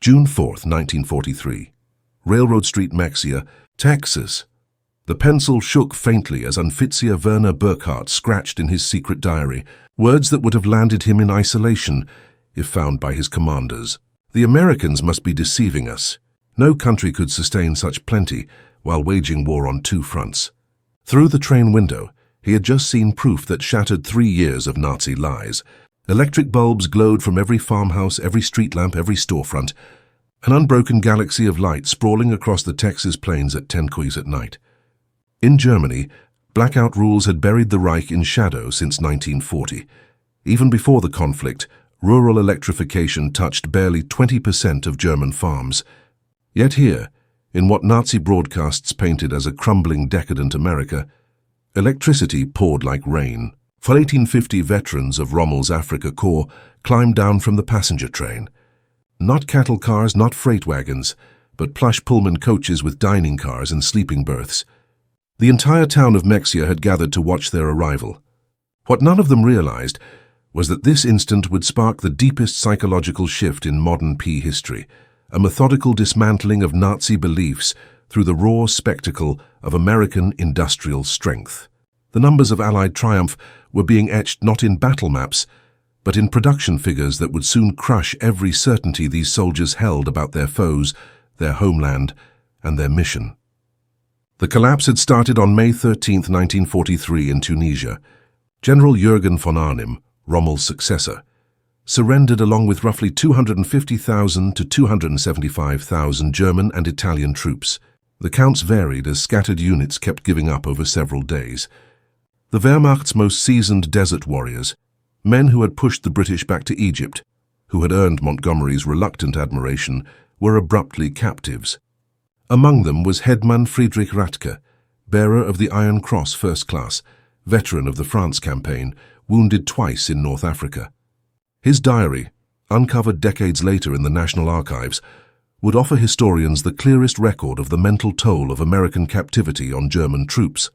June 4th, 1943. Railroad Street, Mexia, Texas. The pencil shook faintly as Unfitzier Werner Burkhardt scratched in his secret diary words that would have landed him in isolation if found by his commanders. The Americans must be deceiving us. No country could sustain such plenty while waging war on two fronts. Through the train window, he had just seen proof that shattered 3 years of Nazi lies. Electric bulbs glowed from every farmhouse, every street lamp, every storefront, an unbroken galaxy of light sprawling across the Texas plains at 10 at night. In Germany, blackout rules had buried the Reich in shadow since 1940. Even before the conflict, rural electrification touched barely 20% of German farms. Yet here, in what Nazi broadcasts painted as a crumbling, decadent America, electricity poured like rain. 1850 veterans of Rommel's Afrika Korps climbed down from the passenger train. Not cattle cars, not freight wagons, but plush Pullman coaches with dining cars and sleeping berths. The entire town of Mexia had gathered to watch their arrival. What none of them realized was that this instant would spark the deepest psychological shift in modern P history, a methodical dismantling of Nazi beliefs through the raw spectacle of American industrial strength. The numbers of Allied triumph were being etched not in battle maps, but in production figures that would soon crush every certainty these soldiers held about their foes, their homeland, and their mission. The collapse had started on May 13, 1943 in Tunisia. General Jürgen von Arnim, Rommel's successor, surrendered along with roughly 250,000 to 275,000 German and Italian troops. The counts varied as scattered units kept giving up over several days. The Wehrmacht's most seasoned desert warriors, men who had pushed the British back to Egypt, who had earned Montgomery's reluctant admiration, were abruptly captives. Among them was Headman Friedrich Rathke, bearer of the Iron Cross First Class, veteran of the France campaign, wounded twice in North Africa. His diary, uncovered decades later in the National Archives, would offer historians the clearest record of the mental toll of American captivity on German troops.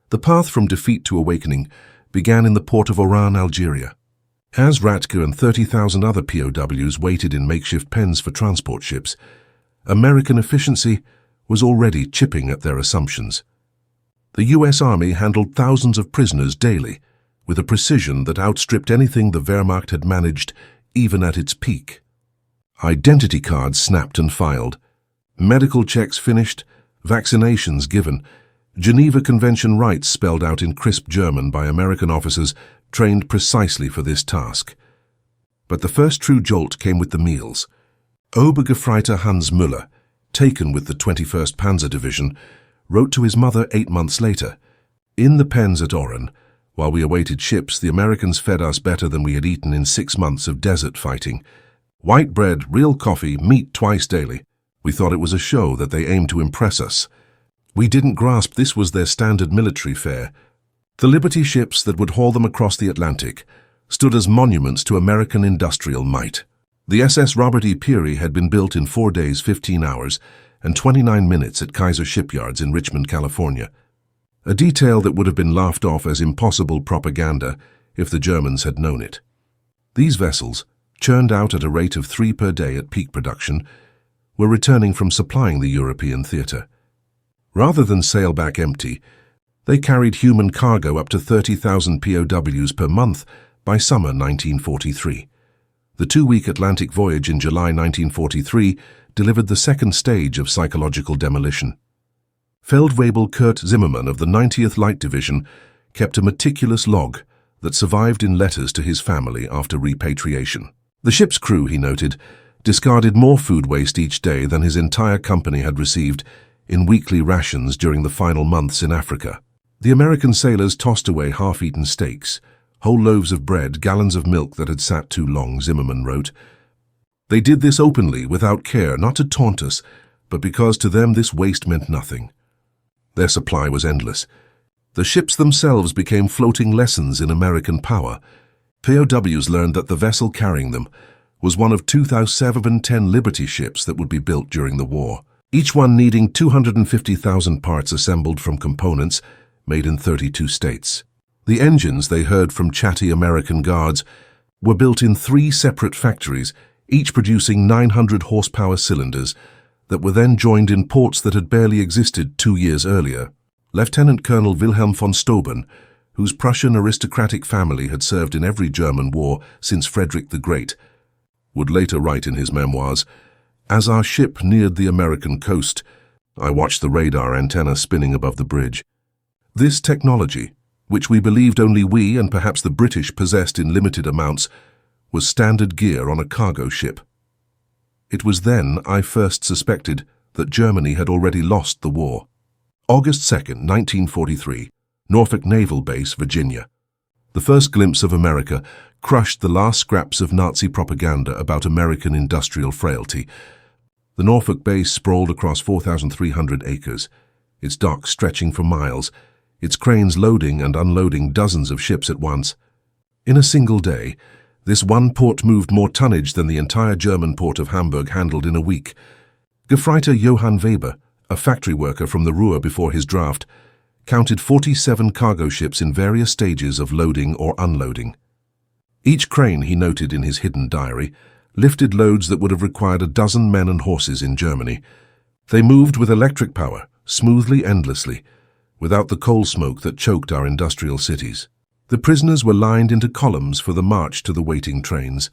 The path from defeat to awakening began in the port of Oran, Algeria. As Rathke and 30,000 other POWs waited in makeshift pens for transport ships, American efficiency was already chipping at their assumptions. The U.S. Army handled thousands of prisoners daily, with a precision that outstripped anything the Wehrmacht had managed even at its peak. Identity cards snapped and filed, medical checks finished, vaccinations given, Geneva Convention rights spelled out in crisp German by American officers trained precisely for this task. But the first true jolt came with the meals. Obergefreiter Hans Müller, taken with the 21st Panzer Division, wrote to his mother 8 months later, "In the pens at Oran, while we awaited ships, the Americans fed us better than we had eaten in 6 months of desert fighting. White bread, real coffee, meat twice daily. We thought it was a show that they aimed to impress us. We didn't grasp this was their standard military fare." The Liberty ships that would haul them across the Atlantic stood as monuments to American industrial might. The SS Robert E. Peary had been built in 4 days, 15 hours, and 29 minutes at Kaiser Shipyards in Richmond, California. A detail that would have been laughed off as impossible propaganda if the Germans had known it. These vessels, churned out at a rate of 3 per day at peak production, were returning from supplying the European theater. Rather than sail back empty, they carried human cargo up to 30,000 POWs per month by summer 1943. The 2-week Atlantic voyage in July 1943 delivered the second stage of psychological demolition. Feldwebel Kurt Zimmermann of the 90th Light Division kept a meticulous log that survived in letters to his family after repatriation. The ship's crew, he noted, discarded more food waste each day than his entire company had received in weekly rations during the final months in Africa. The American sailors tossed away half-eaten steaks, whole loaves of bread, gallons of milk that had sat too long, Zimmermann wrote. They did this openly, without care, not to taunt us, but because to them this waste meant nothing. Their supply was endless. The ships themselves became floating lessons in American power. POWs learned that the vessel carrying them was one of 2,710 Liberty ships that would be built during the war, each one needing 250,000 parts assembled from components made in 32 states. The engines, they heard from chatty American guards, were built in 3 separate factories, each producing 900 horsepower cylinders that were then joined in ports that had barely existed 2 years earlier. Lieutenant Colonel Wilhelm von Steuben, whose Prussian aristocratic family had served in every German war since Frederick the Great, would later write in his memoirs, "As our ship neared the American coast, I watched the radar antenna spinning above the bridge. This technology, which we believed only we and perhaps the British possessed in limited amounts, was standard gear on a cargo ship. It was then I first suspected that Germany had already lost the war." August 2nd, 1943, Norfolk Naval Base, Virginia. The first glimpse of America crushed the last scraps of Nazi propaganda about American industrial frailty. The Norfolk base sprawled across 4,300 acres, its docks stretching for miles, its cranes loading and unloading dozens of ships at once. In a single day, this one port moved more tonnage than the entire German port of Hamburg handled in a week. Gefreiter Johann Weber, a factory worker from the Ruhr before his draft, counted 47 cargo ships in various stages of loading or unloading. Each crane, he noted in his hidden diary, lifted loads that would have required a dozen men and horses in Germany. They moved with electric power, smoothly, endlessly, without the coal smoke that choked our industrial cities. The prisoners were lined into columns for the march to the waiting trains.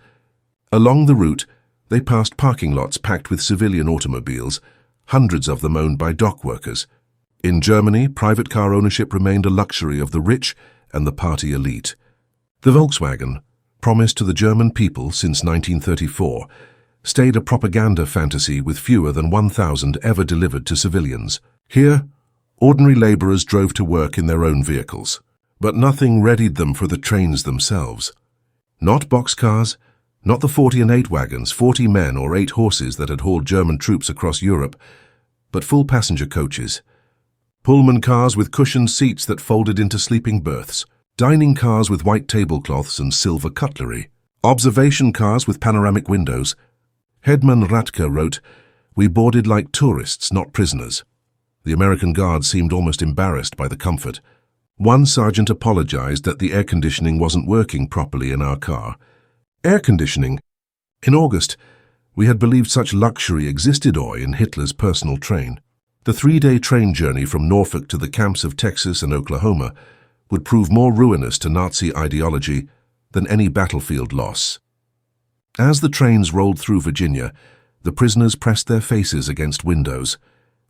Along the route, they passed parking lots packed with civilian automobiles, hundreds of them owned by dock workers. In Germany, private car ownership remained a luxury of the rich and the party elite. The Volkswagen, promised to the German people since 1934, stayed a propaganda fantasy with fewer than 1,000 ever delivered to civilians. Here, ordinary laborers drove to work in their own vehicles, but nothing readied them for the trains themselves. Not boxcars, not the 40 and 8 wagons, 40 men or 8 horses that had hauled German troops across Europe, but full passenger coaches. Pullman cars with cushioned seats that folded into sleeping berths, dining cars with white tablecloths and silver cutlery, observation cars with panoramic windows. Hedman Radke wrote, "We boarded like tourists, not prisoners." The American guards seemed almost embarrassed by the comfort. One sergeant apologized that the air conditioning wasn't working properly in our car. Air conditioning? In August, we had believed such luxury existed in Hitler's personal train. The 3-day train journey from Norfolk to the camps of Texas and Oklahoma would prove more ruinous to Nazi ideology than any battlefield loss. As the trains rolled through Virginia, the prisoners pressed their faces against windows,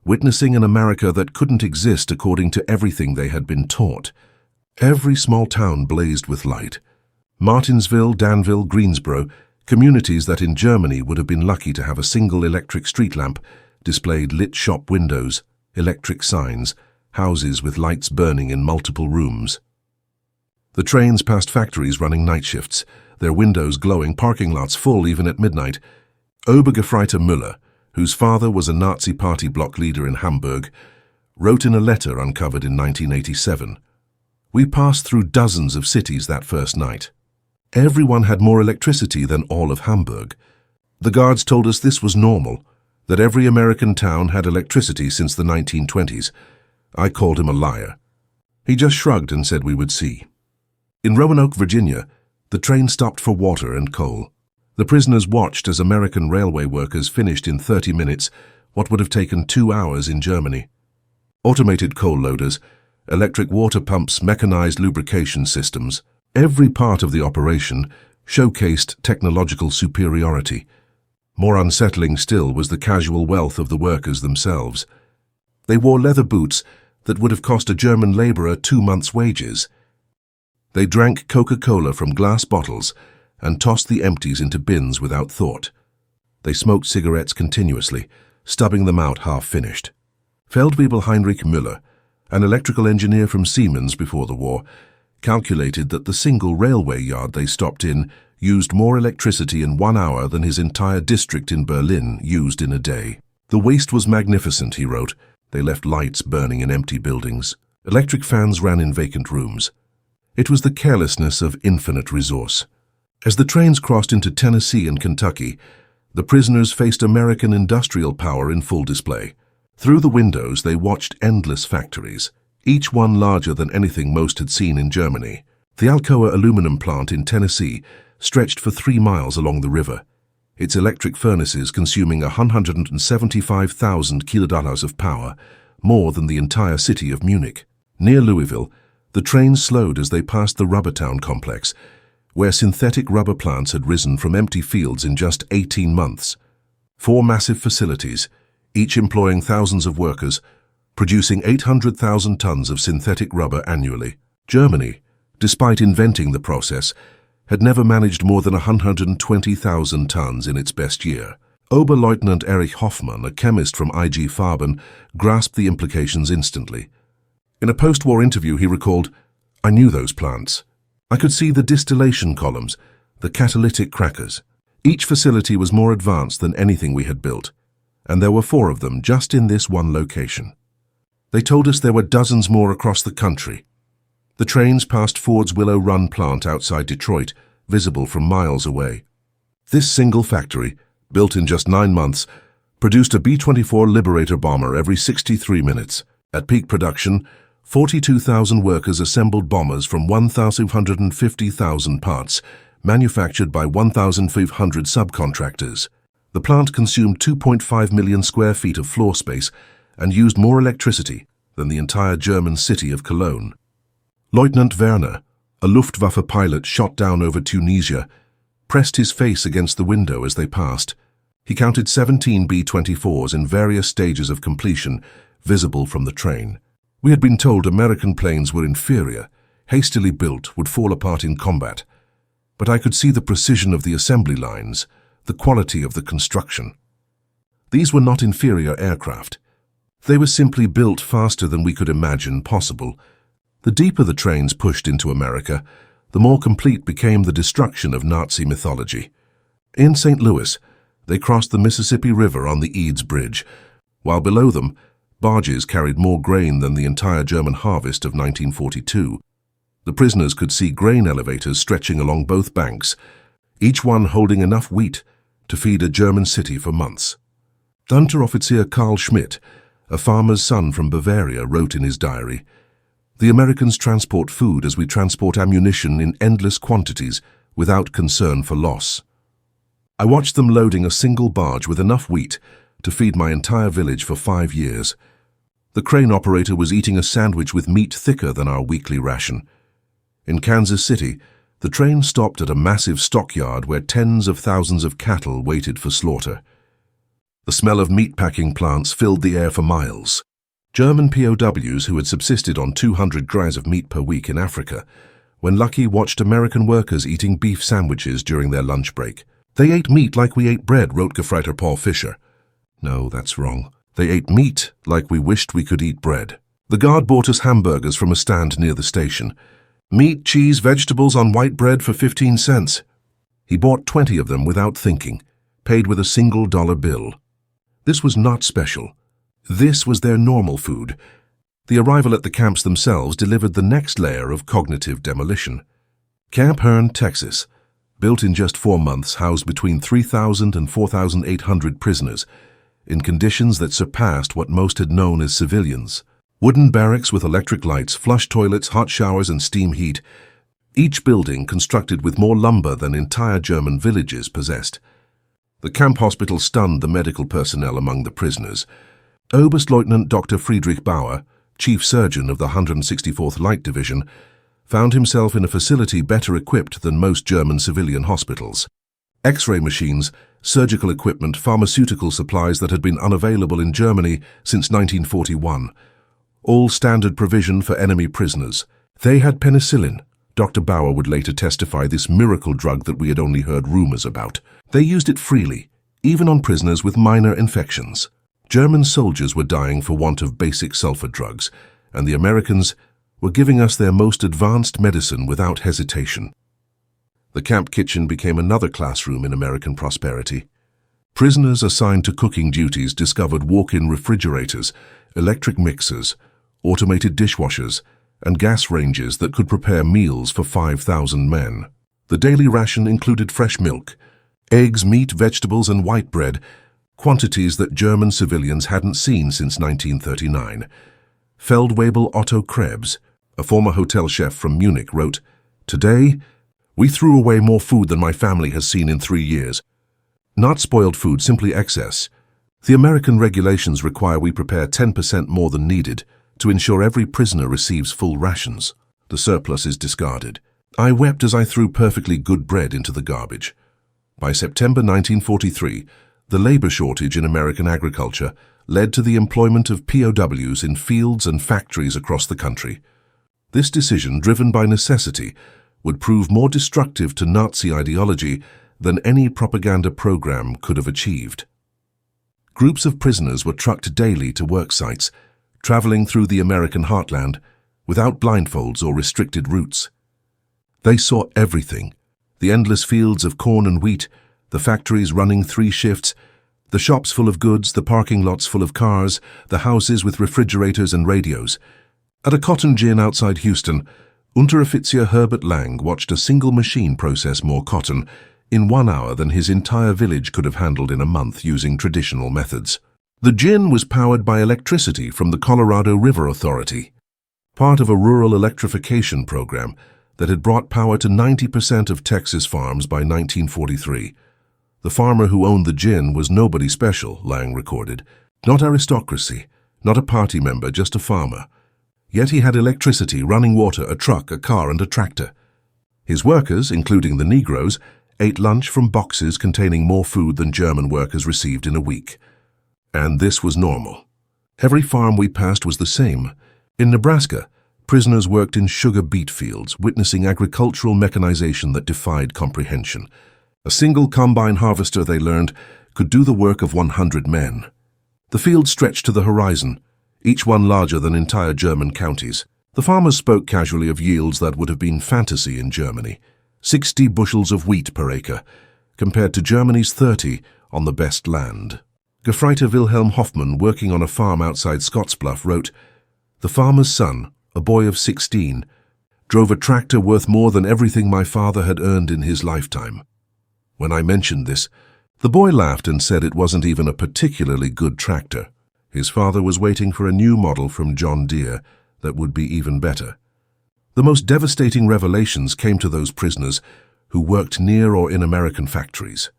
witnessing an America that couldn't exist according to everything they had been taught. Every small town blazed with light. Martinsville, Danville, Greensboro, communities that in Germany would have been lucky to have a single electric street lamp, displayed lit shop windows, electric signs, houses with lights burning in multiple rooms. The trains passed factories running night shifts, their windows glowing, parking lots full even at midnight. Obergefreiter Müller, whose father was a Nazi party bloc leader in Hamburg, wrote in a letter uncovered in 1987, "We passed through dozens of cities that first night. Everyone had more electricity than all of Hamburg. The guards told us this was normal, that every American town had electricity since the 1920s. I called him a liar. He just shrugged and said we would see." In Roanoke, Virginia, the train stopped for water and coal. The prisoners watched as American railway workers finished in 30 minutes what would have taken 2 hours in Germany. Automated coal loaders, electric water pumps, mechanized lubrication systems, every part of the operation showcased technological superiority. More unsettling still was the casual wealth of the workers themselves. They wore leather boots that would have cost a German laborer 2 months' wages. They drank Coca-Cola from glass bottles and tossed the empties into bins without thought. They smoked cigarettes continuously, stubbing them out half-finished. Feldwebel Heinrich Müller, an electrical engineer from Siemens before the war, calculated that the single railway yard they stopped in used more electricity in 1 hour than his entire district in Berlin used in a day. "The waste was magnificent," he wrote. "They left lights burning in empty buildings. Electric fans ran in vacant rooms. It was the carelessness of infinite resource." As the trains crossed into Tennessee and Kentucky, the prisoners faced American industrial power in full display. Through the windows, they watched endless factories, each one larger than anything most had seen in Germany. The Alcoa aluminum plant in Tennessee stretched for 3 miles along the river, its electric furnaces consuming 175,000 kilowatts of power, more than the entire city of Munich. Near Louisville, the trains slowed as they passed the Rubber Town complex, where synthetic rubber plants had risen from empty fields in just 18 months. 4 massive facilities, each employing thousands of workers, producing 800,000 tons of synthetic rubber annually. Germany, despite inventing the process, had never managed more than 120,000 tons in its best year. Oberleutnant Erich Hoffmann, a chemist from IG Farben, grasped the implications instantly. In a post-war interview, he recalled, "I knew those plants. I could see the distillation columns, the catalytic crackers. Each facility was more advanced than anything we had built, and there were 4 of them just in this one location. They told us there were dozens more across the country." The trains passed Ford's Willow Run plant outside Detroit, visible from miles away. This single factory, built in just 9 months, produced a B-24 Liberator bomber every 63 minutes. At peak production, 42,000 workers assembled bombers from 1,250,000 parts, manufactured by 1,500 subcontractors. The plant consumed 2.5 million square feet of floor space and used more electricity than the entire German city of Cologne. Lieutenant Werner, a Luftwaffe pilot shot down over Tunisia, pressed his face against the window as they passed. He counted 17 B-24s in various stages of completion, visible from the train. We had been told American planes were inferior, hastily built, would fall apart in combat. But I could see the precision of the assembly lines, the quality of the construction. These were not inferior aircraft. They were simply built faster than we could imagine possible. The deeper the trains pushed into America, the more complete became the destruction of Nazi mythology. In St. Louis, they crossed the Mississippi River on the Eads Bridge, while below them, barges carried more grain than the entire German harvest of 1942. The prisoners could see grain elevators stretching along both banks, each one holding enough wheat to feed a German city for months. Unteroffizier Karl Schmidt, a farmer's son from Bavaria, wrote in his diary, "The Americans transport food as we transport ammunition in endless quantities without concern for loss." I watched them loading a single barge with enough wheat to feed my entire village for 5 years. The crane operator was eating a sandwich with meat thicker than our weekly ration. In Kansas City, the train stopped at a massive stockyard where tens of thousands of cattle waited for slaughter. The smell of meatpacking plants filled the air for miles. German POWs who had subsisted on 200 grains of meat per week in Africa, when lucky, watched American workers eating beef sandwiches during their lunch break. "They ate meat like we ate bread," wrote Gefreiter Paul Fischer. No, that's wrong. They ate meat like we wished we could eat bread. The guard bought us hamburgers from a stand near the station. Meat, cheese, vegetables on white bread for 15 cents. He bought 20 of them without thinking, paid with a single dollar bill. This was not special. This was their normal food. The arrival at the camps themselves delivered the next layer of cognitive demolition. Camp Hearn, Texas, built in just 4 months, housed between 3,000 and 4,800 prisoners, in conditions that surpassed what most had known as civilians. Wooden barracks with electric lights, flush toilets, hot showers, and steam heat. Each building constructed with more lumber than entire German villages possessed. The camp hospital stunned the medical personnel among the prisoners. Oberstleutnant Dr. Friedrich Bauer, chief surgeon of the 164th Light Division, found himself in a facility better equipped than most German civilian hospitals. X-ray machines, surgical equipment, pharmaceutical supplies that had been unavailable in Germany since 1941. All standard provision for enemy prisoners. They had penicillin. Dr. Bauer would later testify, this miracle drug that we had only heard rumors about. They used it freely, even on prisoners with minor infections. German soldiers were dying for want of basic sulfur drugs, and the Americans were giving us their most advanced medicine without hesitation. The camp kitchen became another classroom in American prosperity. Prisoners assigned to cooking duties discovered walk-in refrigerators, electric mixers, automated dishwashers, and gas ranges that could prepare meals for 5,000 men. The daily ration included fresh milk, eggs, meat, vegetables, and white bread, quantities that German civilians hadn't seen since 1939. Feldwebel Otto Krebs, a former hotel chef from Munich, wrote, "Today, we threw away more food than my family has seen in 3 years. Not spoiled food, simply excess. The American regulations require we prepare 10% more than needed to ensure every prisoner receives full rations. The surplus is discarded. I wept as I threw perfectly good bread into the garbage. By September 1943, the labor shortage in American agriculture led to the employment of POWs in fields and factories across the country. This decision, driven by necessity, would prove more destructive to Nazi ideology than any propaganda program could have achieved. Groups of prisoners were trucked daily to work sites, traveling through the American heartland without blindfolds or restricted routes. They saw everything: the endless fields of corn and wheat, the factories running 3 shifts, the shops full of goods, the parking lots full of cars, the houses with refrigerators and radios. At a cotton gin outside Houston, Unteroffizier Herbert Lang watched a single machine process more cotton in 1 hour than his entire village could have handled in a month using traditional methods. The gin was powered by electricity from the Colorado River Authority, part of a rural electrification program that had brought power to 90% of Texas farms by 1943. The farmer who owned the gin was nobody special, Lang recorded. Not aristocracy, not a party member, just a farmer. Yet he had electricity, running water, a truck, a car, and a tractor. His workers, including the Negroes, ate lunch from boxes containing more food than German workers received in a week. And this was normal. Every farm we passed was the same. In Nebraska, prisoners worked in sugar beet fields, witnessing agricultural mechanization that defied comprehension. A single combine harvester, they learned, could do the work of 100 men. The fields stretched to the horizon, each one larger than entire German counties. The farmers spoke casually of yields that would have been fantasy in Germany. 60 bushels of wheat per acre, compared to Germany's 30 on the best land. Gefreiter Wilhelm Hoffmann, working on a farm outside Scottsbluff, wrote, "The farmer's son, a boy of 16, drove a tractor worth more than everything my father had earned in his lifetime." When I mentioned this, the boy laughed and said it wasn't even a particularly good tractor. His father was waiting for a new model from John Deere that would be even better. The most devastating revelations came to those prisoners who worked near or in American factories.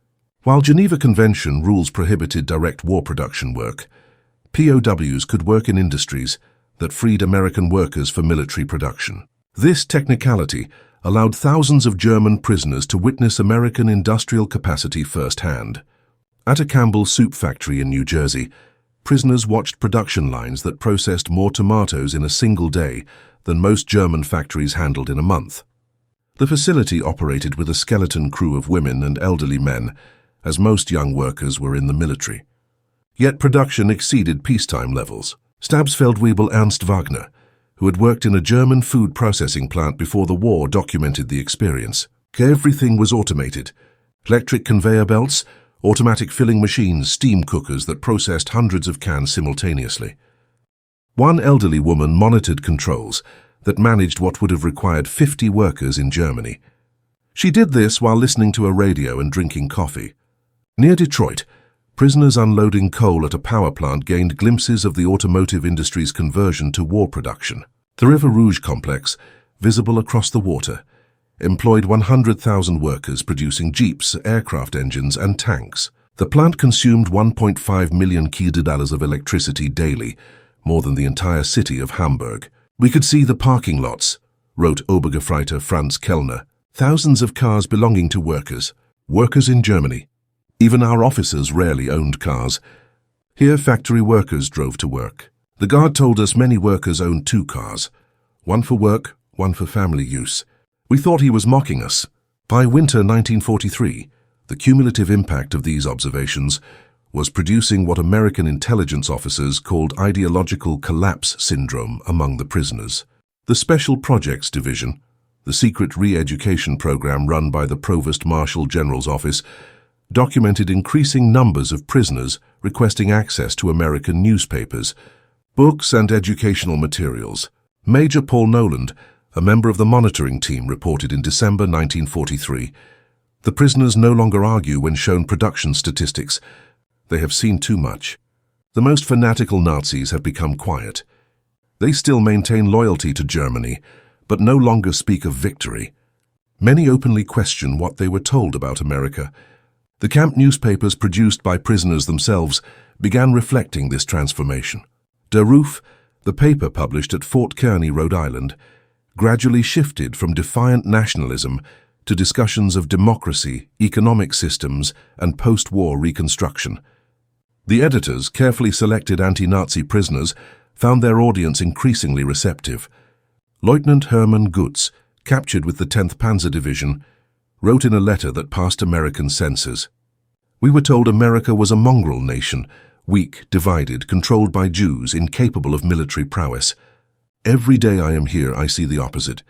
While Geneva Convention rules prohibited direct war production work, POWs could work in industries that freed American workers for military production. This technicality allowed thousands of German prisoners to witness American industrial capacity firsthand. At a Campbell soup factory in New Jersey, prisoners watched production lines that processed more tomatoes in a single day than most German factories handled in a month. The facility operated with a skeleton crew of women and elderly men, as most young workers were in the military. Yet production exceeded peacetime levels. Stabsfeldwebel Ernst Wagner, who had worked in a German food processing plant before the war, documented the experience. Everything was automated. Electric conveyor belts, automatic filling machines, steam cookers that processed hundreds of cans simultaneously. One elderly woman monitored controls that managed what would have required 50 workers in Germany. She did this while listening to a radio and drinking coffee. Near Detroit, prisoners unloading coal at a power plant gained glimpses of the automotive industry's conversion to war production. The River Rouge complex, visible across the water, employed 100,000 workers producing jeeps, aircraft engines, and tanks. The plant consumed 1.5 million kilowatts of electricity daily, more than the entire city of Hamburg. "We could see the parking lots," wrote Obergefreiter Franz Kellner. "Thousands of cars belonging to workers in Germany. Even our officers rarely owned cars. Here factory workers drove to work. The guard told us many workers owned 2 cars, one for work, one for family use. We thought he was mocking us." By winter 1943, the cumulative impact of these observations was producing what American intelligence officers called ideological collapse syndrome among the prisoners. The Special Projects Division, the secret re-education program run by the Provost Marshal General's Office, documented increasing numbers of prisoners requesting access to American newspapers, books, and educational materials. Major Paul Noland, a member of the monitoring team, reported in December 1943, "The prisoners no longer argue when shown production statistics. They have seen too much. The most fanatical Nazis have become quiet. They still maintain loyalty to Germany, but no longer speak of victory. Many openly question what they were told about America. The camp newspapers produced by prisoners themselves began reflecting this transformation. Der Ruf, the paper published at Fort Kearny, Rhode Island, gradually shifted from defiant nationalism to discussions of democracy, economic systems, and post-war reconstruction. The editors, carefully selected anti-Nazi prisoners, found their audience increasingly receptive. Lieutenant Hermann Gutz, captured with the 10th Panzer Division, wrote in a letter that passed American censors. "We were told America was a mongrel nation, weak, divided, controlled by Jews, incapable of military prowess. Every day I am here, I see the opposite.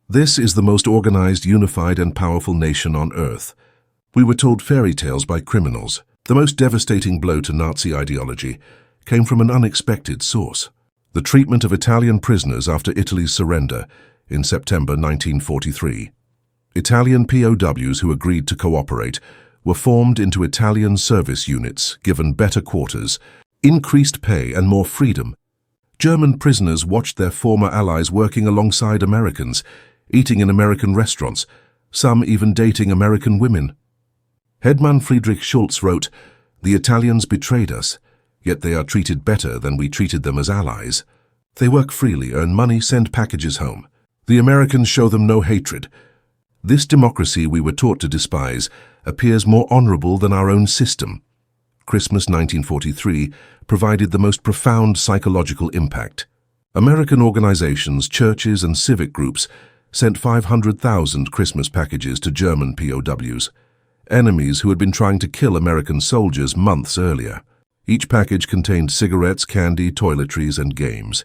This is the most organized, unified, and powerful nation on earth. We were told fairy tales by criminals. The most devastating blow to Nazi ideology came from an unexpected source: the treatment of Italian prisoners after Italy's surrender in September 1943. Italian POWs who agreed to cooperate were formed into Italian service units, given better quarters, increased pay, and more freedom. German prisoners watched their former allies working alongside Americans, eating in American restaurants, some even dating American women. Headman Friedrich Schulz wrote, "The Italians betrayed us, yet they are treated better than we treated them as allies. They work freely, earn money, send packages home. The Americans show them no hatred. This democracy we were taught to despise appears more honorable than our own system." Christmas 1943 provided the most profound psychological impact. American organizations, churches, and civic groups sent 500,000 Christmas packages to German POWs, enemies who had been trying to kill American soldiers months earlier. Each package contained cigarettes, candy, toiletries, and games.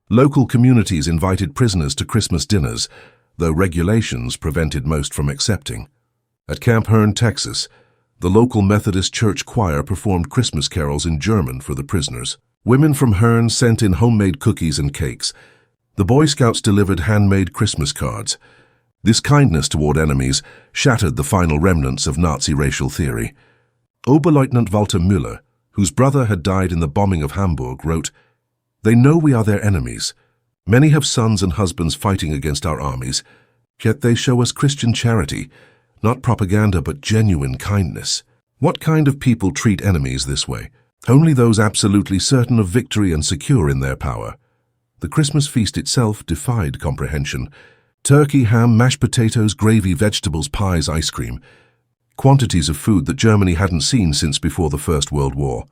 Local communities invited prisoners to Christmas dinners, though regulations prevented most from accepting. At Camp Hearn, Texas, the local Methodist church choir performed Christmas carols in German for the prisoners. Women from Hearn sent in homemade cookies and cakes. The Boy Scouts delivered handmade Christmas cards. This kindness toward enemies shattered the final remnants of Nazi racial theory. Oberleutnant Walter Müller, whose brother had died in the bombing of Hamburg, wrote, "They know we are their enemies. Many have sons and husbands fighting against our armies, yet they show us Christian charity, not propaganda but genuine kindness." What kind of people treat enemies this way? Only those absolutely certain of victory and secure in their power. The Christmas feast itself defied comprehension. Turkey, ham, mashed potatoes, gravy, vegetables, pies, ice cream. Quantities of food that Germany hadn't seen since before the First World War.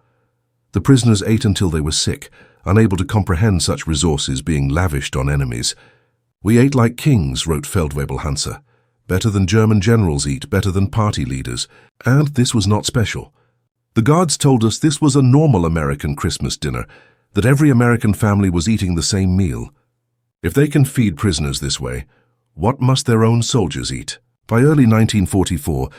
The prisoners ate until they were sick, unable to comprehend such resources being lavished on enemies. "We ate like kings," wrote Feldwebel Hansa. "Better than German generals eat, better than party leaders." And this was not special. The guards told us this was a normal American Christmas dinner, that every American family was eating the same meal. If they can feed prisoners this way, what must their own soldiers eat? By early 1944,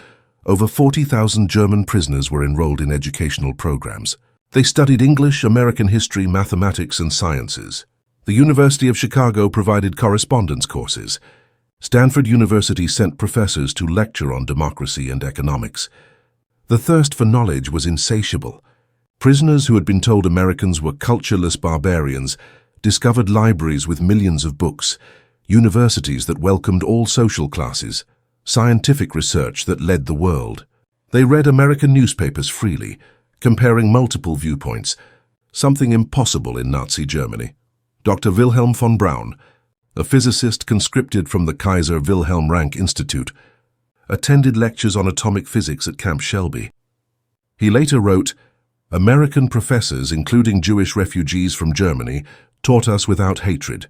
over 40,000 German prisoners were enrolled in educational programs. They studied English, American history, mathematics, and sciences. The University of Chicago provided correspondence courses. Stanford University sent professors to lecture on democracy and economics. The thirst for knowledge was insatiable. Prisoners who had been told Americans were cultureless barbarians discovered libraries with millions of books, universities that welcomed all social classes, scientific research that led the world. They read American newspapers freely, comparing multiple viewpoints, something impossible in Nazi Germany. Dr. Wilhelm von Braun, a physicist conscripted from the Kaiser Wilhelm Rank Institute, attended lectures on atomic physics at Camp Shelby. He later wrote, "American professors, including Jewish refugees from Germany, taught us without hatred.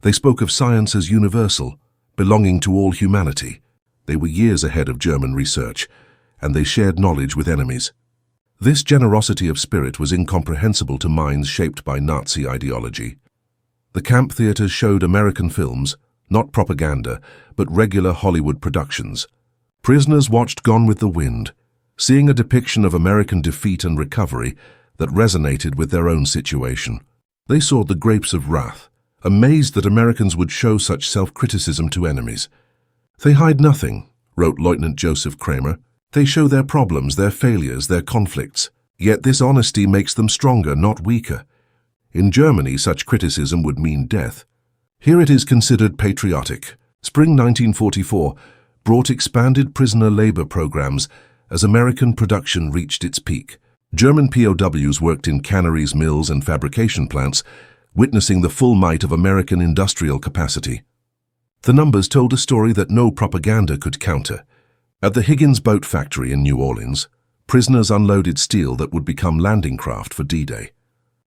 They spoke of science as universal, belonging to all humanity. They were years ahead of German research, and they shared knowledge with enemies." This generosity of spirit was incomprehensible to minds shaped by Nazi ideology. The camp theaters showed American films, not propaganda, but regular Hollywood productions. Prisoners watched Gone with the Wind, seeing a depiction of American defeat and recovery that resonated with their own situation. They saw the grapes of wrath, amazed that Americans would show such self-criticism to enemies. "They hide nothing," wrote Lieutenant Joseph Kramer. "They show their problems, their failures, their conflicts. Yet this honesty makes them stronger, not weaker." In Germany, such criticism would mean death. Here it is considered patriotic. Spring 1944 brought expanded prisoner labor programs as American production reached its peak. German POWs worked in canneries, mills, and fabrication plants, witnessing the full might of American industrial capacity. The numbers told a story that no propaganda could counter. At the Higgins Boat Factory in New Orleans, prisoners unloaded steel that would become landing craft for D-Day.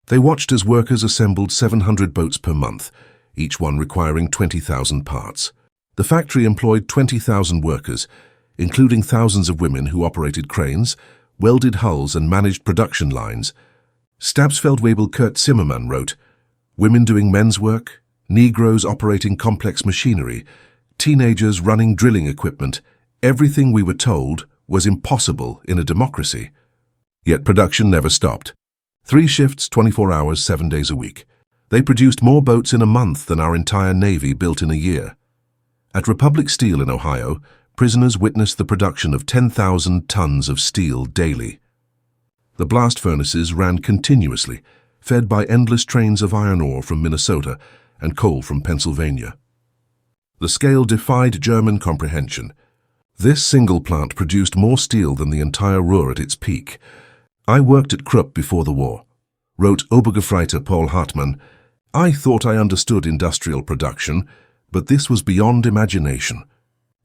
They watched as workers assembled 700 boats per month, each one requiring 20,000 parts. The factory employed 20,000 workers, including thousands of women who operated cranes, welded hulls, and managed production lines. Stabsfeldwebel Kurt Zimmermann wrote, "Women doing men's work, Negroes operating complex machinery, teenagers running drilling equipment, everything we were told was impossible in a democracy." Yet production never stopped. 3 shifts, 24 hours, 7 days a week. They produced more boats in a month than our entire Navy built in a year. At Republic Steel in Ohio, prisoners witnessed the production of 10,000 tons of steel daily. The blast furnaces ran continuously, fed by endless trains of iron ore from Minnesota and coal from Pennsylvania. The scale defied German comprehension. This single plant produced more steel than the entire Ruhr at its peak. "I worked at Krupp before the war," wrote Obergefreiter Paul Hartmann. "I thought I understood industrial production, but this was beyond imagination.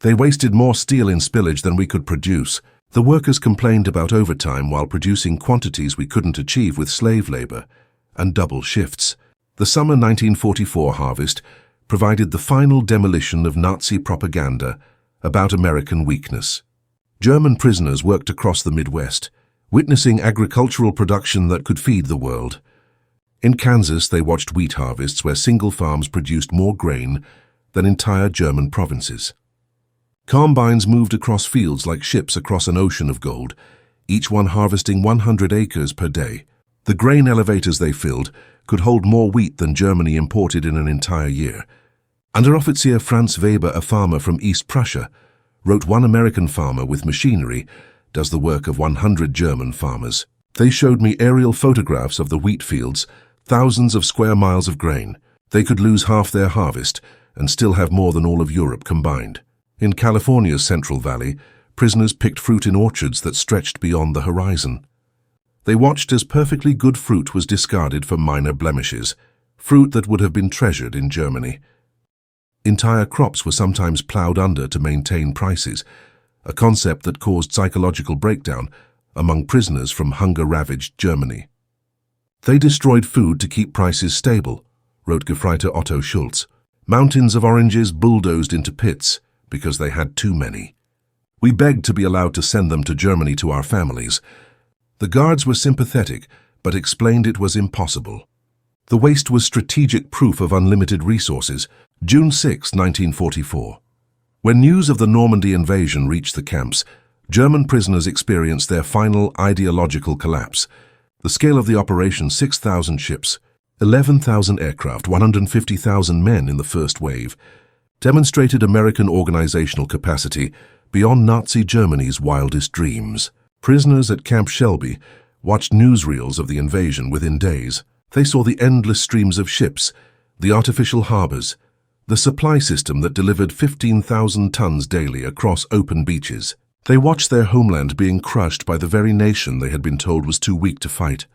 They wasted more steel in spillage than we could produce. The workers complained about overtime while producing quantities we couldn't achieve with slave labor, and double shifts." The summer 1944 harvest provided the final demolition of Nazi propaganda about American weakness. German prisoners worked across the Midwest, witnessing agricultural production that could feed the world. In Kansas, they watched wheat harvests where single farms produced more grain than entire German provinces. Combines moved across fields like ships across an ocean of gold, each one harvesting 100 acres per day. The grain elevators they filled could hold more wheat than Germany imported in an entire year. Unteroffizier Franz Weber, a farmer from East Prussia, wrote, "One American farmer with machinery does the work of 100 German farmers. They showed me aerial photographs of the wheat fields, thousands of square miles of grain. They could lose half their harvest and still have more than all of Europe combined." In California's Central Valley, prisoners picked fruit in orchards that stretched beyond the horizon. They watched as perfectly good fruit was discarded for minor blemishes, fruit that would have been treasured in Germany. Entire crops were sometimes plowed under to maintain prices, a concept that caused psychological breakdown among prisoners from hunger-ravaged Germany. "They destroyed food to keep prices stable," wrote Gefreiter Otto Schulz. "Mountains of oranges bulldozed into pits because they had too many. We begged to be allowed to send them to Germany to our families. The guards were sympathetic, but explained it was impossible. The waste was strategic proof of unlimited resources." June 6, 1944. When news of the Normandy invasion reached the camps, German prisoners experienced their final ideological collapse. The scale of the operation, 6,000 ships, 11,000 aircraft, 150,000 men in the first wave, demonstrated American organizational capacity beyond Nazi Germany's wildest dreams. Prisoners at Camp Shelby watched newsreels of the invasion within days. They saw the endless streams of ships, the artificial harbors, the supply system that delivered 15,000 tons daily across open beaches. They watched their homeland being crushed by the very nation they had been told was too weak to fight.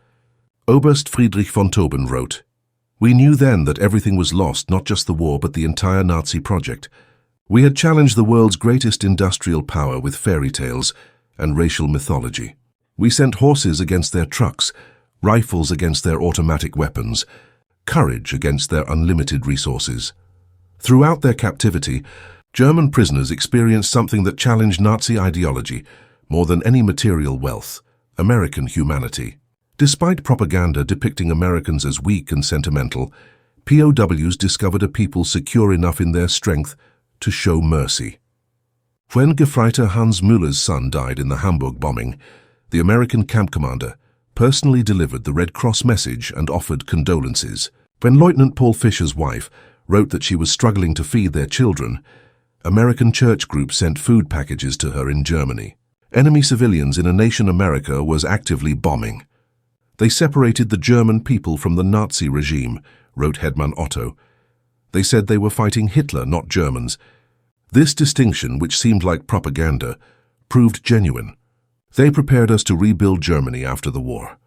Oberst Friedrich von Tauben wrote, "We knew then that everything was lost, not just the war, but the entire Nazi project. We had challenged the world's greatest industrial power with fairy tales and racial mythology. We sent horses against their trucks, rifles against their automatic weapons, courage against their unlimited resources." Throughout their captivity, German prisoners experienced something that challenged Nazi ideology more than any material wealth: American humanity. Despite propaganda depicting Americans as weak and sentimental, POWs discovered a people secure enough in their strength to show mercy. When Gefreiter Hans Müller's son died in the Hamburg bombing, the American camp commander personally delivered the Red Cross message and offered condolences. When Lieutenant Paul Fisher's wife wrote that she was struggling to feed their children, American church groups sent food packages to her in Germany. Enemy civilians in a nation America was actively bombing. They separated the German people from the Nazi regime, wrote Hetman Otto. They said they were fighting Hitler, not Germans. This distinction, which seemed like propaganda, proved genuine. They prepared us to rebuild Germany after the war,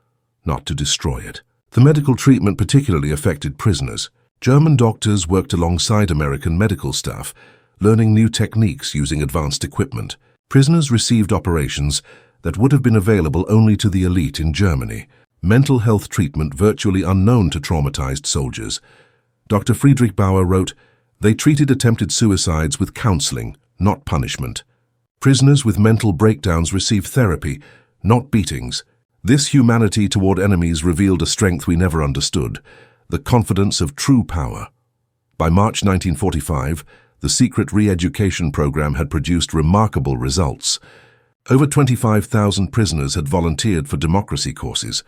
not to destroy it. The medical treatment particularly affected prisoners. German doctors worked alongside American medical staff, learning new techniques using advanced equipment. Prisoners received operations that would have been available only to the elite in Germany. Mental health treatment virtually unknown to traumatized soldiers. Dr. Friedrich Bauer wrote, "They treated attempted suicides with counseling, not punishment. Prisoners with mental breakdowns received therapy, not beatings. This humanity toward enemies revealed a strength we never understood, the confidence of true power." By March 1945, the secret re-education program had produced remarkable results. Over 25,000 prisoners had volunteered for democracy courses.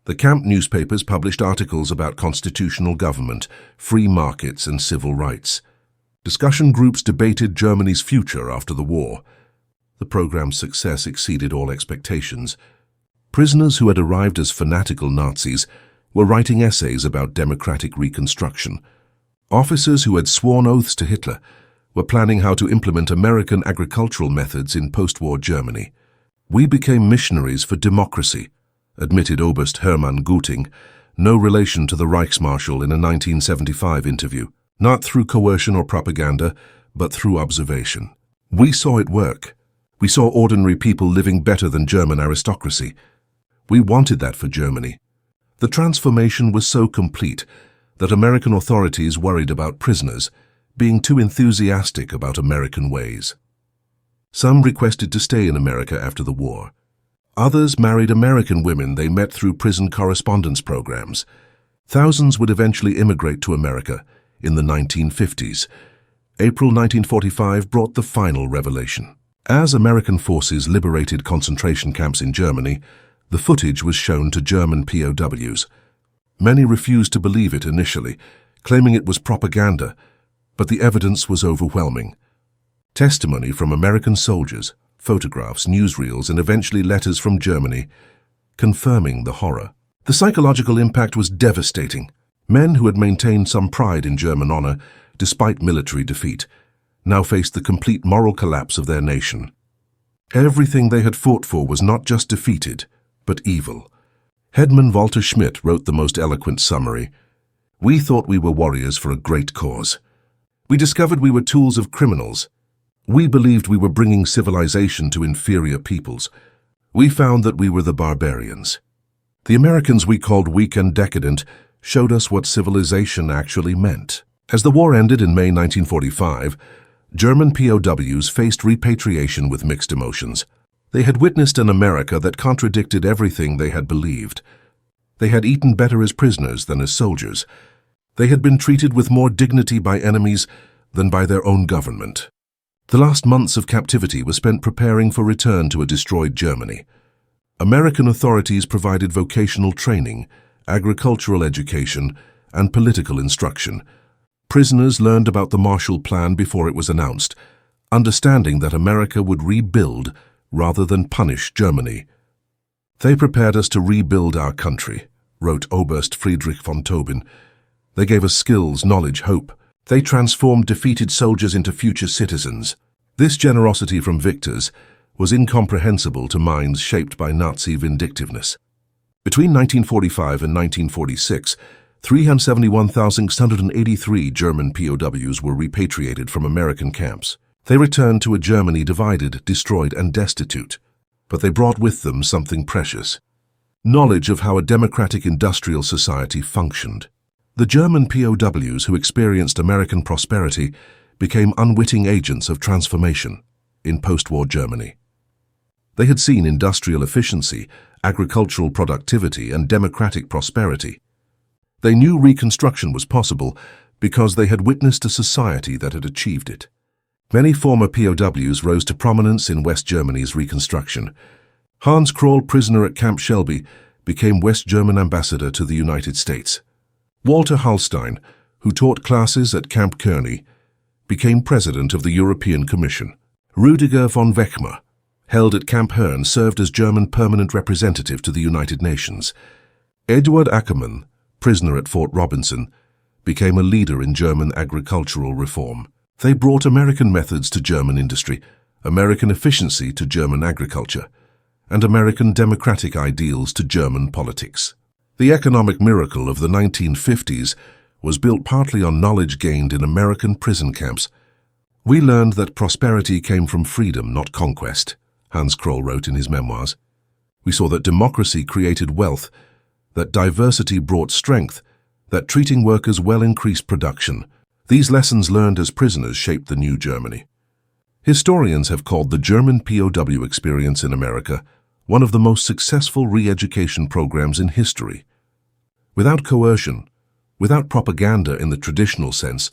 The camp newspapers published articles about constitutional government, free markets, and civil rights. Discussion groups debated Germany's future after the war. The program's success exceeded all expectations. Prisoners who had arrived as fanatical Nazis were writing essays about democratic reconstruction. Officers who had sworn oaths to Hitler were planning how to implement American agricultural methods in post-war Germany. "We became missionaries for democracy," admitted Oberst Hermann Guting, no relation to the Reichsmarshal, in a 1975 interview. "Not through coercion or propaganda, but through observation. We saw it work. We saw ordinary people living better than German aristocracy. We wanted that for Germany." The transformation was so complete that American authorities worried about prisoners being too enthusiastic about American ways. Some requested to stay in America after the war. Others married American women they met through prison correspondence programs. Thousands would eventually immigrate to America in the 1950s. April 1945 brought the final revelation. As American forces liberated concentration camps in Germany, the footage was shown to German POWs. Many refused to believe it initially, claiming it was propaganda, but the evidence was overwhelming. Testimony from American soldiers, photographs, newsreels, and eventually letters from Germany, confirming the horror. The psychological impact was devastating. Men who had maintained some pride in German honor, despite military defeat, now faced the complete moral collapse of their nation. Everything they had fought for was not just defeated, but evil. Headman Walter Schmidt wrote the most eloquent summary. "We thought we were warriors for a great cause. We discovered we were tools of criminals. We believed we were bringing civilization to inferior peoples. We found that we were the barbarians. The Americans we called weak and decadent showed us what civilization actually meant." As the war ended in May 1945, German POWs faced repatriation with mixed emotions. They had witnessed an America that contradicted everything they had believed. They had eaten better as prisoners than as soldiers. They had been treated with more dignity by enemies than by their own government. The last months of captivity were spent preparing for return to a destroyed Germany. American authorities provided vocational training, agricultural education, and political instruction. Prisoners learned about the Marshall Plan before it was announced, understanding that America would rebuild rather than punish Germany. "They prepared us to rebuild our country," wrote Oberst Friedrich von Tobin. "They gave us skills, knowledge, hope. They transformed defeated soldiers into future citizens." This generosity from victors was incomprehensible to minds shaped by Nazi vindictiveness. Between 1945 and 1946, 371,683 German POWs were repatriated from American camps. They returned to a Germany divided, destroyed, and destitute. But they brought with them something precious: knowledge of how a democratic industrial society functioned. The German POWs who experienced American prosperity became unwitting agents of transformation in post-war Germany. They had seen industrial efficiency, agricultural productivity, and democratic prosperity. They knew reconstruction was possible because they had witnessed a society that had achieved it. Many former POWs rose to prominence in West Germany's reconstruction. Hans Kroll, prisoner at Camp Shelby, became West German ambassador to the United States. Walter Hallstein, who taught classes at Camp Kearney, became president of the European Commission. Rüdiger von Wechmer, held at Camp Herne, served as German permanent representative to the United Nations. Eduard Ackermann, prisoner at Fort Robinson, became a leader in German agricultural reform. They brought American methods to German industry, American efficiency to German agriculture, and American democratic ideals to German politics. The economic miracle of the 1950s was built partly on knowledge gained in American prison camps. We learned that prosperity came from freedom, not conquest, Hans Kroll wrote in his memoirs. We saw that democracy created wealth, that diversity brought strength, that treating workers well increased production. These lessons learned as prisoners shaped the new Germany. Historians have called the German POW experience in America one of the most successful re-education programs in history. Without coercion, without propaganda in the traditional sense,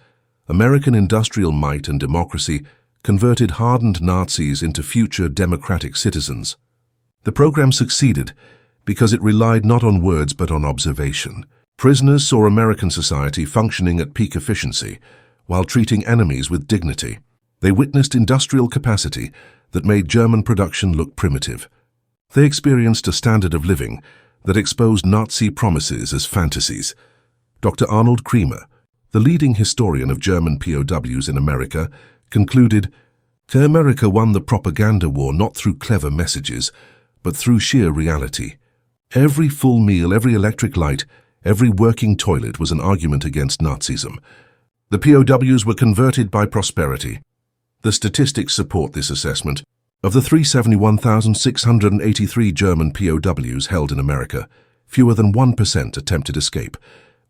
American industrial might and democracy converted hardened Nazis into future democratic citizens. The program succeeded because it relied not on words but on observation. Prisoners saw American society functioning at peak efficiency while treating enemies with dignity. They witnessed industrial capacity that made German production look primitive. They experienced a standard of living that exposed Nazi promises as fantasies. Dr. Arnold Kremer, the leading historian of German POWs in America, concluded, America won the propaganda war not through clever messages, but through sheer reality. Every full meal, every electric light, every working toilet was an argument against Nazism. The POWs were converted by prosperity. The statistics support this assessment. Of the 371,683 German POWs held in America, fewer than 1% attempted escape,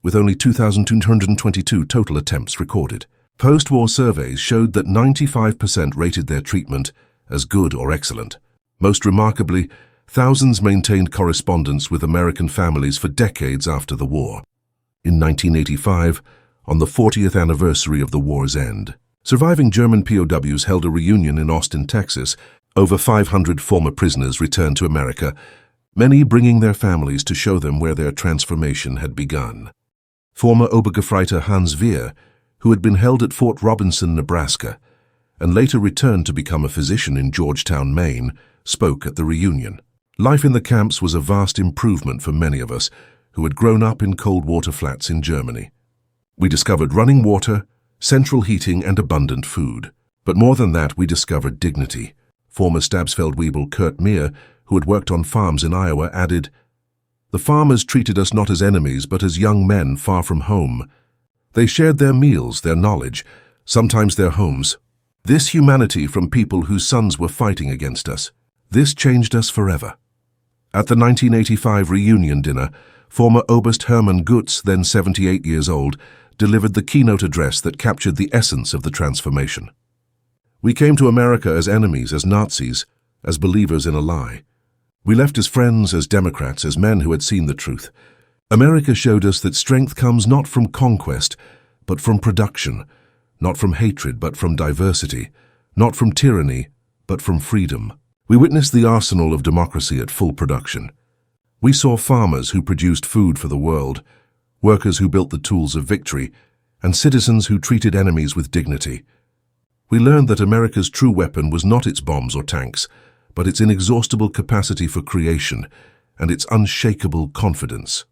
with only 2,222 total attempts recorded. Post-war surveys showed that 95% rated their treatment as good or excellent. Most remarkably, thousands maintained correspondence with American families for decades after the war. In 1985, on the 40th anniversary of the war's end, surviving German POWs held a reunion in Austin, Texas. Over 500 former prisoners returned to America, many bringing their families to show them where their transformation had begun. Former Obergefreiter Hans Wehr, who had been held at Fort Robinson, Nebraska, and later returned to become a physician in Georgetown, Maine, spoke at the reunion. Life in the camps was a vast improvement for many of us who had grown up in cold water flats in Germany. We discovered running water, central heating, and abundant food. But more than that, we discovered dignity. Former Stabsfeldwebel Kurt Meir, who had worked on farms in Iowa, added, The farmers treated us not as enemies, but as young men far from home. They shared their meals, their knowledge, sometimes their homes. This humanity from people whose sons were fighting against us. This changed us forever. At the 1985 reunion dinner, former Oberst Hermann Gutz, then 78 years old, delivered the keynote address that captured the essence of the transformation. We came to America as enemies, as Nazis, as believers in a lie. We left as friends, as Democrats, as men who had seen the truth. America showed us that strength comes not from conquest, but from production, not from hatred, but from diversity, not from tyranny, but from freedom. We witnessed the arsenal of democracy at full production. We saw farmers who produced food for the world, workers who built the tools of victory, and citizens who treated enemies with dignity. We learned that America's true weapon was not its bombs or tanks, but its inexhaustible capacity for creation and its unshakable confidence.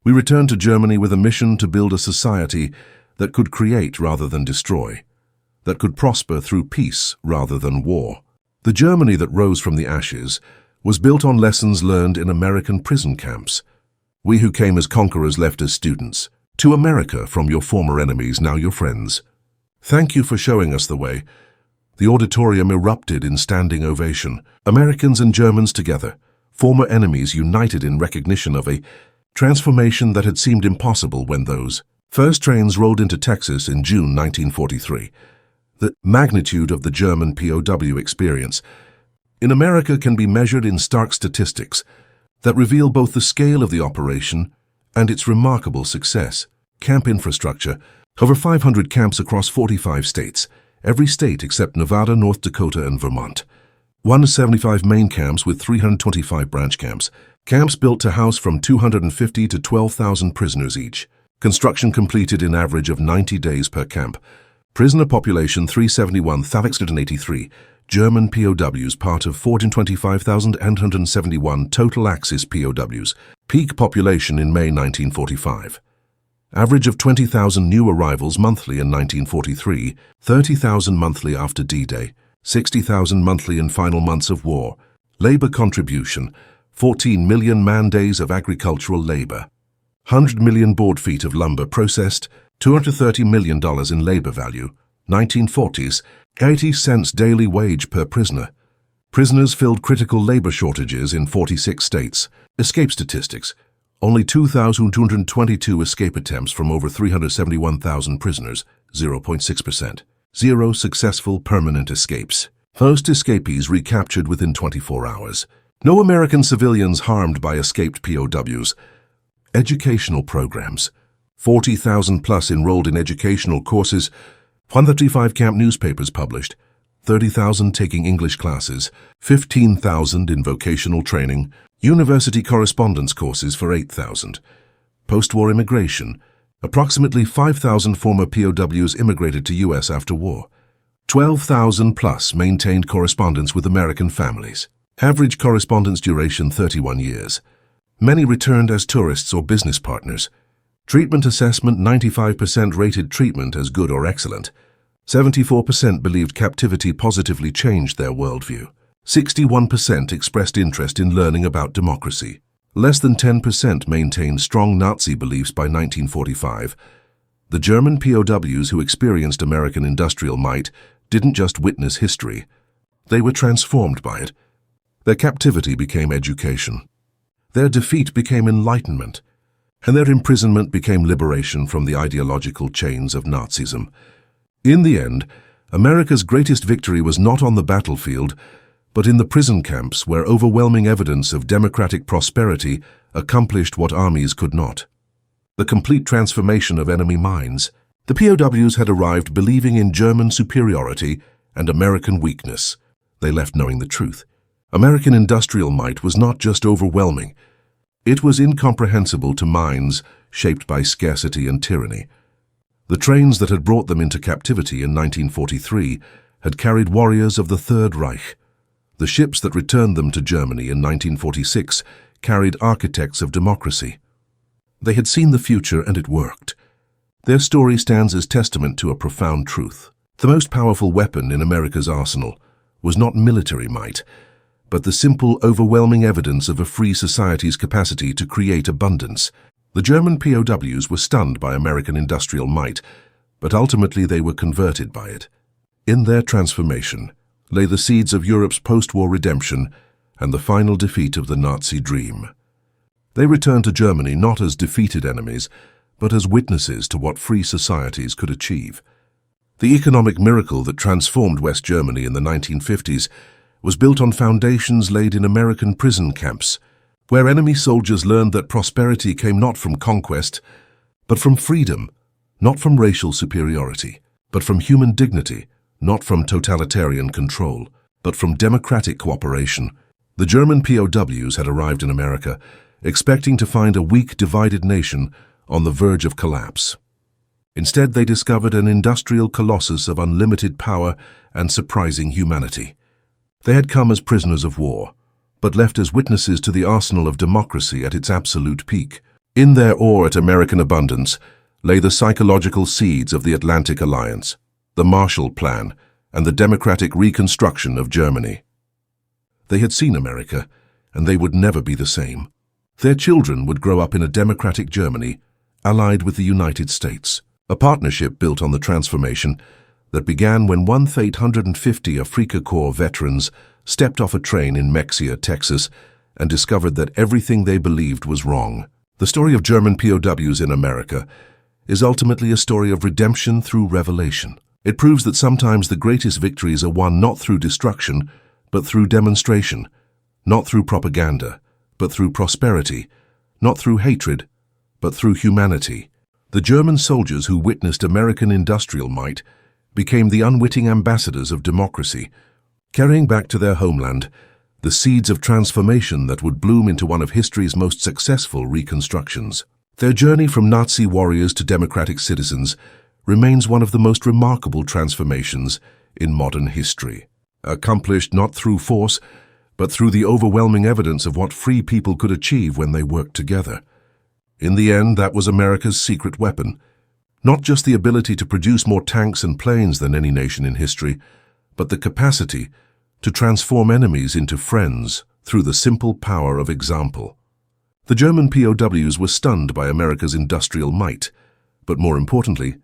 We returned to Germany with a mission to build a society that could create rather than destroy, that could prosper through peace rather than war. The Germany that rose from the ashes was built on lessons learned in American prison camps. We who came as conquerors left as students. To America, from your former enemies, now your friends. Thank you for showing us the way. The auditorium erupted in standing ovation. Americans and Germans together, former enemies united in recognition of a transformation that had seemed impossible when those first trains rolled into Texas in June 1943. The magnitude of the German POW experience in America can be measured in stark statistics that reveal both the scale of the operation and its remarkable success. Camp infrastructure. Over 500 camps across 45 states, every state except Nevada, North Dakota, and Vermont. 175 main camps with 325 branch camps. Camps built to house from 250 to 12,000 prisoners each. Construction completed in average of 90 days per camp. Prisoner population 371,883. German POWs, part of 425,871 total Axis POWs. Peak population in May 1945. Average of 20,000 new arrivals monthly in 1943, 30,000 monthly after D-Day, 60,000 monthly in final months of war. Labor contribution, 14 million man-days of agricultural labor. 100 million board feet of lumber processed, $230 million in labor value. 1940s, 80 cents daily wage per prisoner. Prisoners filled critical labor shortages in 46 states. Escape statistics. Only 2,222 escape attempts from over 371,000 prisoners, 0.6%. 0 successful permanent escapes. Most escapees recaptured within 24 hours. No American civilians harmed by escaped POWs. Educational programs. 40,000 plus enrolled in educational courses. 135 camp newspapers published. 30,000 taking English classes. 15,000 in vocational training. University correspondence courses for 8,000. Post-war immigration. Approximately 5,000 former POWs immigrated to U.S. after war. 12,000 plus maintained correspondence with American families. Average correspondence duration 31 years. Many returned as tourists or business partners. Treatment assessment 95% rated treatment as good or excellent. 74% believed captivity positively changed their worldview. 61% expressed interest in learning about democracy. Less than 10% maintained strong Nazi beliefs by 1945. The German POWs who experienced American industrial might didn't just witness history. They were transformed by it. Their captivity became education. Their defeat became enlightenment. And their imprisonment became liberation from the ideological chains of Nazism. In the end, America's greatest victory was not on the battlefield, but in the prison camps where overwhelming evidence of democratic prosperity accomplished what armies could not. The complete transformation of enemy minds. The POWs had arrived believing in German superiority and American weakness. They left knowing the truth. American industrial might was not just overwhelming. It was incomprehensible to minds shaped by scarcity and tyranny. The trains that had brought them into captivity in 1943 had carried warriors of the Third Reich. The ships that returned them to Germany in 1946 carried architects of democracy. They had seen the future and it worked. Their story stands as testament to a profound truth. The most powerful weapon in America's arsenal was not military might, but the simple, overwhelming evidence of a free society's capacity to create abundance. The German POWs were stunned by American industrial might, but ultimately they were converted by it. In their transformation lay the seeds of Europe's post-war redemption and the final defeat of the Nazi dream. They returned to Germany not as defeated enemies, but as witnesses to what free societies could achieve. The economic miracle that transformed West Germany in the 1950s was built on foundations laid in American prison camps, where enemy soldiers learned that prosperity came not from conquest, but from freedom, not from racial superiority, but from human dignity, not from totalitarian control, but from democratic cooperation. The German POWs had arrived in America, expecting to find a weak, divided nation on the verge of collapse. Instead, they discovered an industrial colossus of unlimited power and surprising humanity. They had come as prisoners of war, but left as witnesses to the arsenal of democracy at its absolute peak. In their awe at American abundance lay the psychological seeds of the Atlantic Alliance, the Marshall Plan, and the democratic reconstruction of Germany. They had seen America, and they would never be the same. Their children would grow up in a democratic Germany, allied with the United States, a partnership built on the transformation that began when 1,850 Afrika Korps veterans stepped off a train in Mexia, Texas, and discovered that everything they believed was wrong. The story of German POWs in America is ultimately a story of redemption through revelation. It proves that sometimes the greatest victories are won not through destruction, but through demonstration, not through propaganda, but through prosperity, not through hatred, but through humanity. The German soldiers who witnessed American industrial might became the unwitting ambassadors of democracy, carrying back to their homeland the seeds of transformation that would bloom into one of history's most successful reconstructions. Their journey from Nazi warriors to democratic citizens remains one of the most remarkable transformations in modern history, accomplished not through force, but through the overwhelming evidence of what free people could achieve when they worked together. In the end, that was America's secret weapon. Not just the ability to produce more tanks and planes than any nation in history, but the capacity to transform enemies into friends through the simple power of example. The German POWs were stunned by America's industrial might, but more importantly,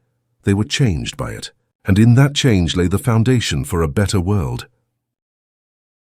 they were changed by it. And in that change lay the foundation for a better world.